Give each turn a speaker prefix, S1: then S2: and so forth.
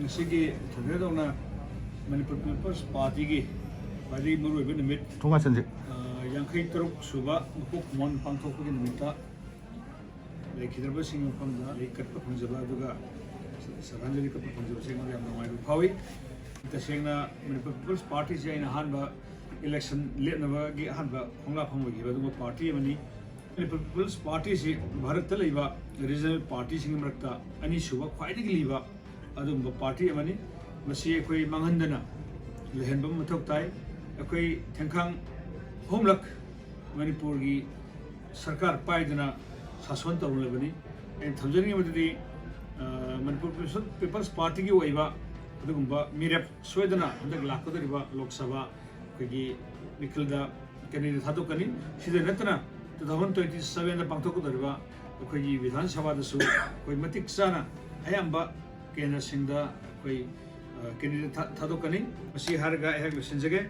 S1: asigi Thouram Manipur Peoples Party ki bari muru ibe nimit
S2: Tunga sanji.
S1: Yankhidraba suba mukuk mon Pangthokhre ki nimita Leikhidraba Mafamda Leikat Pangzaba aduga Saranjali Pangzaba sing yam nungai phawi tasengna Manipur Peoples Party se aina hanba election letnaba gi hanba khongla phangwa gi aduga party amani Manipur Peoples Party se Bharat leiba regional party sing marakta ani suba khwaidagi liba adumba party amani masi ekoi manghandana lehenba mathok tai ekoi thengkhang homlak Manipur gi sarkar paidana sason tawlabani en thamjani madidi Manipur Peoples Party gi oiba adugumba mirep soidana handak Lakhaduriba Lok Sabha gi Leikhidraba candidate thadokani sida natna 2027 da Pangthokhre ꯑꯩꯈꯣꯏꯒꯤ ꯕꯤꯙꯥꯟ ꯁꯚꯥꯗꯁꯨ ꯑꯩꯈꯣꯏ ꯃꯇꯤꯛ ꯆꯥꯅ ꯑꯌꯥꯝꯕ ꯀꯦꯟꯗ꯭ꯔꯁꯤꯡꯗ ꯑꯩꯈꯣꯏ candidate ꯊꯥꯗꯣꯛꯀꯅꯤ ꯃꯁꯤ ꯍꯥꯏꯔꯒ ꯑꯩꯍꯥꯛ ꯂꯣꯏꯁꯤꯟꯖꯒꯦ